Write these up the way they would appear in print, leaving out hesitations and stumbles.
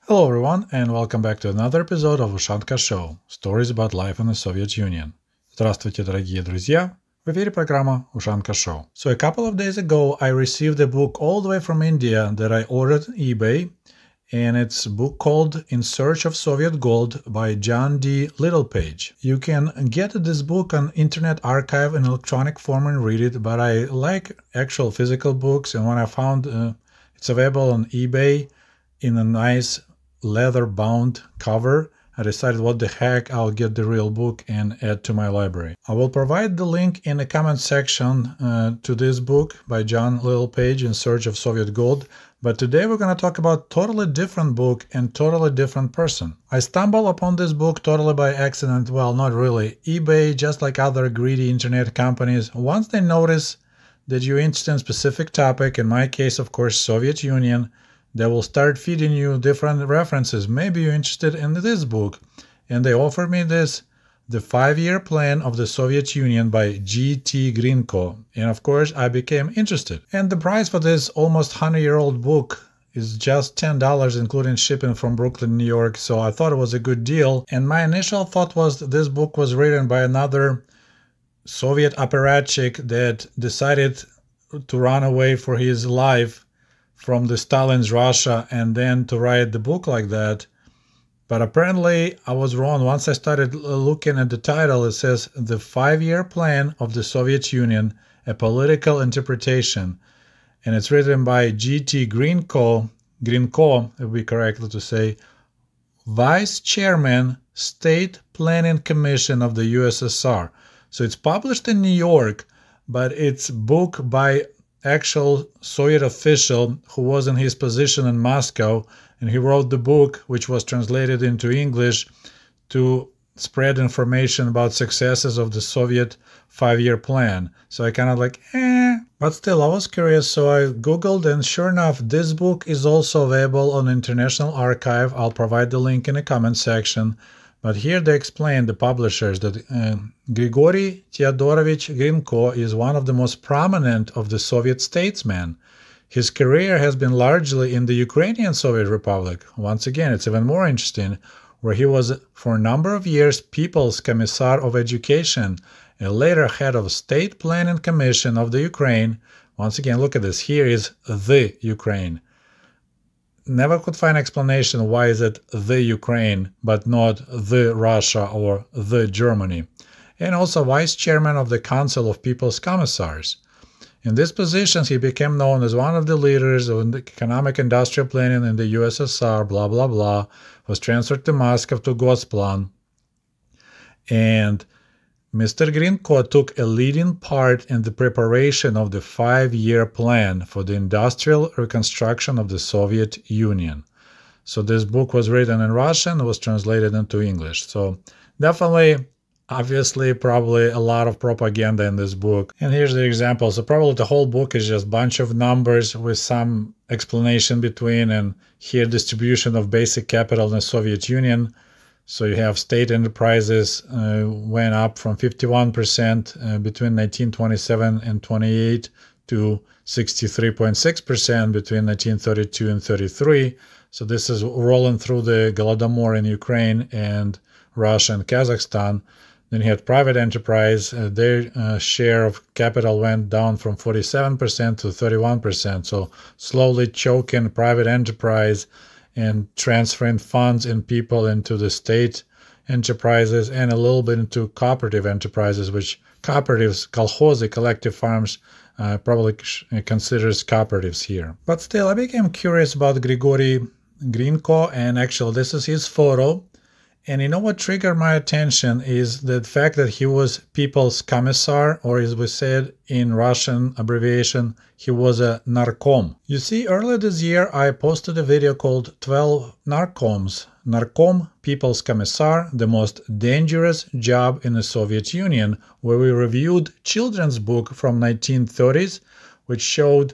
Hello everyone, and welcome back to another episode of Ushanka Show. Stories about life in the Soviet Union. Здравствуйте, дорогие друзья! В эфире программа Ushanka Show. So a couple of days ago, I received a book all the way from India that I ordered on eBay, and it's a book called In Search of Soviet Gold by John D. Littlepage. You can get this book on Internet Archive in electronic form and read it, but I like actual physical books, and when I found it's available on eBay in a nice leather-bound cover, I decided what the heck, I'll get the real book and add to my library. I will provide the link in the comment section to this book by John Littlepage, In Search of Soviet Gold, but today we're going to talk about totally different book and totally different person. I stumbled upon this book totally by accident. Well, not really. eBay, just like other greedy internet companies, once they notice that you're interested in a specific topic, in my case, of course, Soviet Union, they will start feeding you different references. Maybe you're interested in this book. And they offered me this, The 5-Year Plan of the Soviet Union by G.T. Grinko. And of course, I became interested. And the price for this almost 100-year-old book is just $10, including shipping from Brooklyn, New York. So I thought it was a good deal. And my initial thought was that this book was written by another Soviet apparatchik that decided to run away for his life from the Stalin's Russia and then to write the book like that. But apparently I was wrong. Once I started looking at the title, it says The 5-Year Plan of the Soviet Union, a Political Interpretation. And it's written by G.T. Grinko, it would be correct to say, Vice Chairman, State Planning Commission of the USSR. So it's published in New York, but it's a book by actual Soviet official who was in his position in Moscow, and he wrote the book, which was translated into English to spread information about successes of the Soviet 5-year plan. So I kind of like, But still, I was curious, so I googled, and sure enough, this book is also available on International Archive. I'll provide the link in the comment section. But here they explain, the publishers, that Grigory Theodorovich Grinko is one of the most prominent of the Soviet statesmen. His career has been largely in the Ukrainian Soviet Republic. Once again, it's even more interesting, where he was for a number of years People's Commissar of Education and later head of State Planning Commission of the Ukraine. Once again, look at this. Here is the Ukraine. Never could find explanation why is it the Ukraine but not the Russia or the Germany. And also vice chairman of the Council of People's Commissars. In these positions, he became known as one of the leaders of economic industrial planning in the USSR, blah, blah, blah, was transferred to Moscow to Gosplan. And Mr. Grinko took a leading part in the preparation of the 5-year plan for the industrial reconstruction of the Soviet Union. So this book was written in Russian and was translated into English. So definitely, obviously, probably a lot of propaganda in this book. And here's the example. So probably the whole book is just a bunch of numbers with some explanation between, and here distribution of basic capital in the Soviet Union. So you have state enterprises went up from 51% between 1927 and 28 to 63.6% between 1932 and 33. So this is rolling through the Golodomor in Ukraine and Russia and Kazakhstan. Then you had private enterprise. Their share of capital went down from 47% to 31%. So slowly choking private enterprise and transferring funds and people into the state enterprises and a little bit into cooperative enterprises, which cooperatives, kolkhozy, collective farms, probably considers cooperatives here. But still, I became curious about Grigory Grinko, and actually this is his photo. And you know what triggered my attention is the fact that he was People's Commissar, or as we said in Russian abbreviation, he was a Narkom. You see, earlier this year I posted a video called 12 Narkoms. Narkom, People's Commissar, the most dangerous job in the Soviet Union, where we reviewed children's book from 1930s, which showed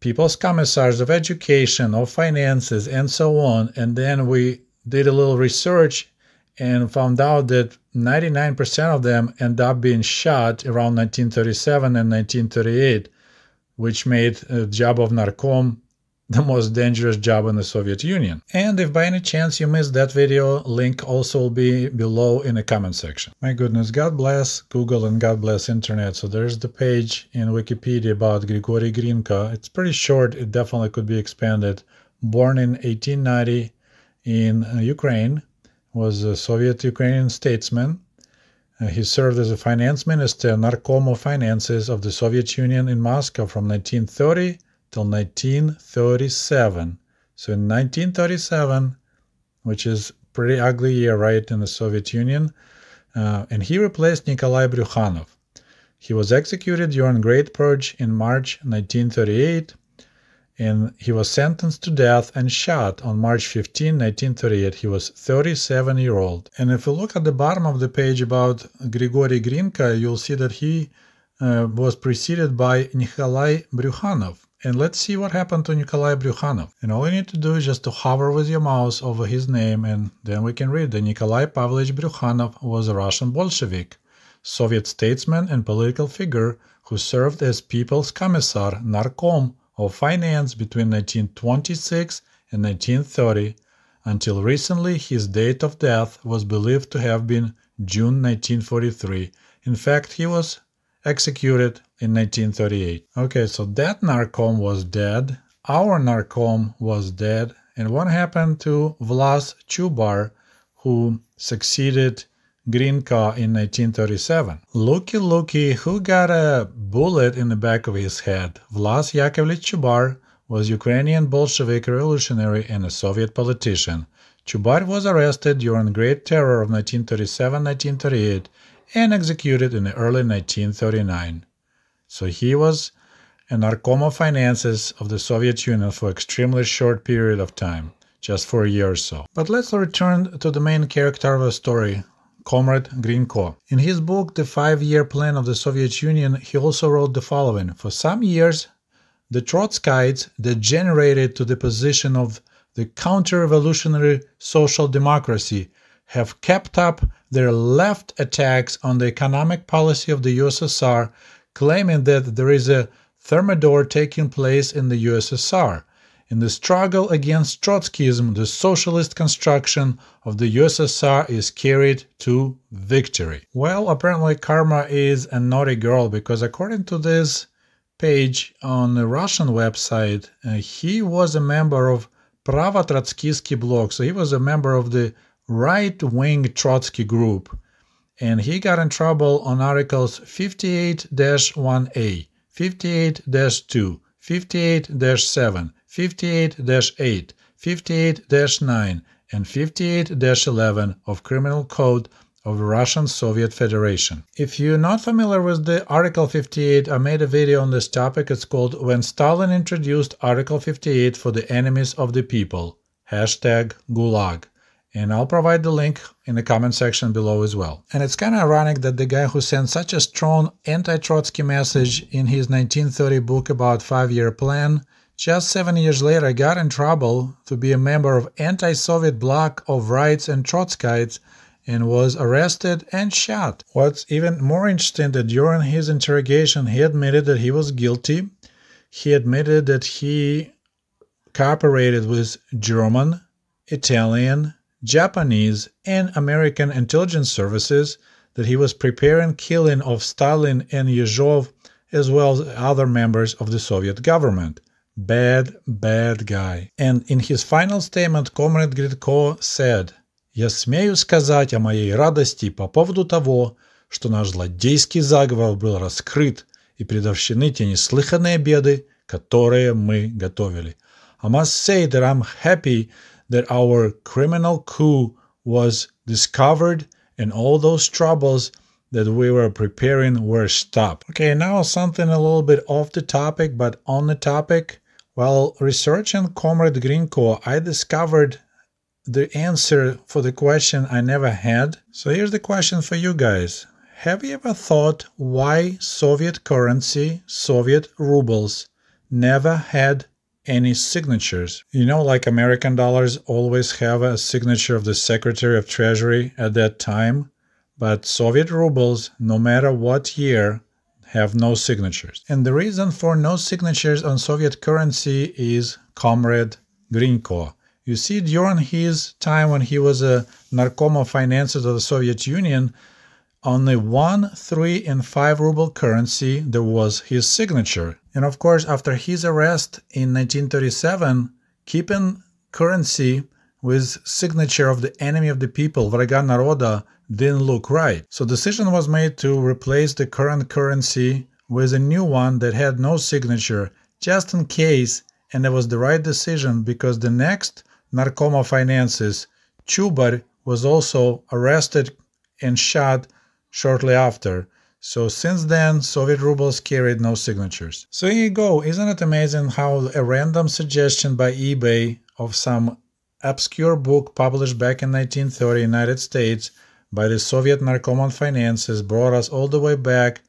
People's Commissars of education, of finances, and so on. And then we did a little research and found out that 99% of them end up being shot around 1937 and 1938, which made the job of Narkom the most dangerous job in the Soviet Union. And if by any chance you missed that video, link also will be below in the comment section. My goodness, God bless Google and God bless Internet. So there's the page in Wikipedia about Grigory Grinko. It's pretty short, it definitely could be expanded. Born in 1890 in Ukraine, was a Soviet Ukrainian statesman. He served as a finance minister, Narkom of Finances of the Soviet Union in Moscow from 1930 till 1937. So in 1937, which is pretty ugly year, right, in the Soviet Union, and he replaced Nikolai Bryukhanov. He was executed during Great Purge in March 1938, and he was sentenced to death and shot on March 15, 1938. He was 37-year-old. And if you look at the bottom of the page about Grigory Grinko, you'll see that he was preceded by Nikolai Bryukhanov. And let's see what happened to Nikolai Bryukhanov. And all you need to do is just to hover with your mouse over his name, and then we can read that Nikolai Pavlovich Bryukhanov was a Russian Bolshevik, Soviet statesman and political figure who served as People's Commissar, Narkom, of Finance between 1926 and 1930. Until recently, his date of death was believed to have been June 1943. In fact, he was executed in 1938. Okay, so that Narkom was dead, our Narkom was dead, and what happened to Vlas Chubar, who succeeded Grinko in 1937? Looky, who got a bullet in the back of his head? Vlas Yakovlevich Chubar was Ukrainian Bolshevik revolutionary and a Soviet politician. Chubar was arrested during the Great Terror of 1937-1938 and executed in the early 1939. So he was a Narkom of Finances of the Soviet Union for an extremely short period of time, just for a year or so. But let's return to the main character of the story, Comrade Grinko. In his book, The 5-Year Plan of the Soviet Union, he also wrote the following. For some years, the Trotskyites degenerated to the position of the counter-revolutionary social democracy, have kept up their left attacks on the economic policy of the USSR, claiming that there is a Thermidor taking place in the USSR. In the struggle against Trotskyism, the socialist construction of the USSR is carried to victory. Well, apparently karma is a naughty girl, because according to this page on the Russian website, he was a member of Pravo-Trotskyski Bloc, so he was a member of the right-wing Trotsky group, and he got in trouble on Articles 58-1A, 58-2, 58-7, 58-8, 58-9, and 58-11 of Criminal Code of the Russian Soviet Federation. If you're not familiar with the Article 58, I made a video on this topic. It's called When Stalin Introduced Article 58 for the Enemies of the People, #Gulag. And I'll provide the link in the comment section below as well. And it's kind of ironic that the guy who sent such a strong anti-Trotsky message in his 1930 book about 5-year plan, just 7 years later got in trouble to be a member of anti-Soviet bloc of rights and Trotskyites and was arrested and shot. What's even more interesting that during his interrogation he admitted that he was guilty. He admitted that he cooperated with German, Italian, Japanese, and American intelligence services, that he was preparing killing of Stalin and Yezhov as well as other members of the Soviet government. Bad guy. And in his final statement, Comrade Grinko said, «Я смею сказать о моей радости по поводу того, что наш злодейский заговор был раскрыт и предотвращены те неслыханные беды, которые мы готовили. I must say that I'm happy that our criminal coup was discovered and all those troubles that we were preparing were stopped». Okay, now something a little bit off the topic, but on the topic. While researching Comrade Grinko, I discovered the answer for the question I never had. So here's the question for you guys. Have you ever thought why Soviet currency, Soviet rubles, never had any signatures? You know, like American dollars always have a signature of the Secretary of Treasury at that time, but Soviet rubles, no matter what year, have no signatures. And the reason for no signatures on Soviet currency is comrade Grinko. You see, during his time when he was a Narkom of finances of the Soviet Union, on the 1, 3, and 5 ruble currency there was his signature. And of course, after his arrest in 1937, keeping currency with signature of the enemy of the people, Vraga Naroda, didn't look right. So decision was made to replace the current currency with a new one that had no signature, just in case, and that was the right decision because the next Narkom of finances, Chubar, was also arrested and shot shortly after. So since then, Soviet rubles carried no signatures. So here you go. Isn't it amazing how a random suggestion by eBay of some obscure book published back in 1930 United States by the Soviet Narkom on finances brought us all the way back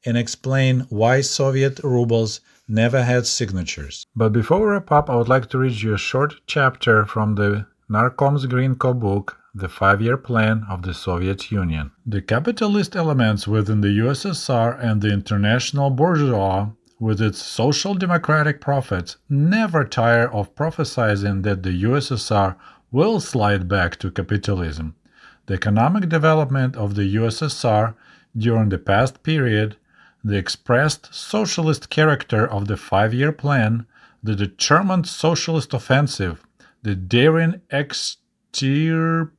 and explain why Soviet rubles never had signatures. But before we wrap up, I would like to read you a short chapter from the Narkom's Grinko book, The 5-Year Plan of the Soviet Union. The capitalist elements within the USSR and the international bourgeoisie, with its social democratic profits, never tire of prophesizing that the USSR will slide back to capitalism. The economic development of the USSR during the past period, the expressed socialist character of the 5-year plan, the determined socialist offensive, the daring extirpation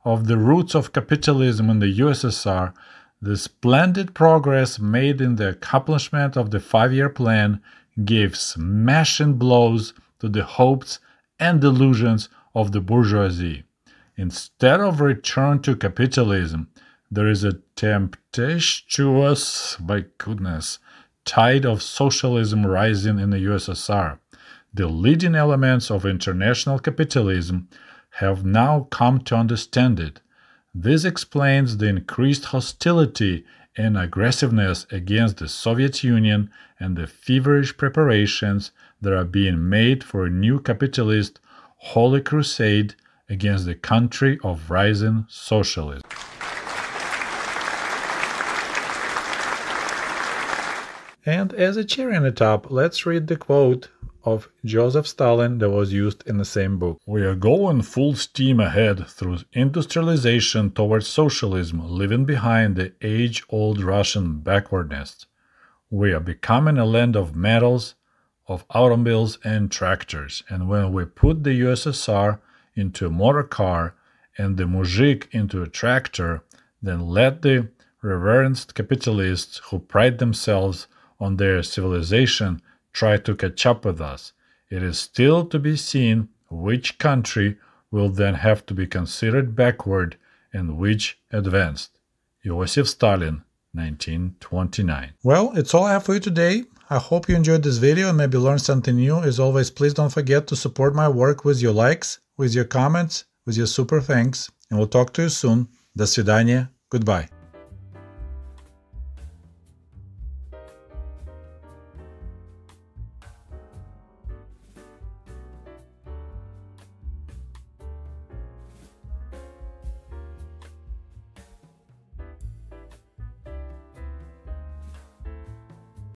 of the roots of capitalism in the USSR, the splendid progress made in the accomplishment of the 5-year plan gave smashing blows to the hopes and delusions of the bourgeoisie. Instead of return to capitalism, there is a tempestuous, tide of socialism rising in the USSR. The leading elements of international capitalism have now come to understand it. This explains the increased hostility and aggressiveness against the Soviet Union and the feverish preparations that are being made for a new capitalist holy crusade against the country of rising socialism. And as a cherry on the top, let's read the quote of Joseph Stalin that was used in the same book. We are going full steam ahead through industrialization towards socialism, leaving behind the age-old Russian backwardness. We are becoming a land of metals, of automobiles and tractors, and when we put the USSR into a motor car and the muzhik into a tractor, then let the reverenced capitalists who pride themselves on their civilization try to catch up with us. It is still to be seen which country will then have to be considered backward and which advanced. Joseph Stalin, 1929. Well, it's all I have for you today. I hope you enjoyed this video and maybe learned something new. As always, please don't forget to support my work with your likes, with your comments, with your super thanks, and we'll talk to you soon. До свидания. Goodbye.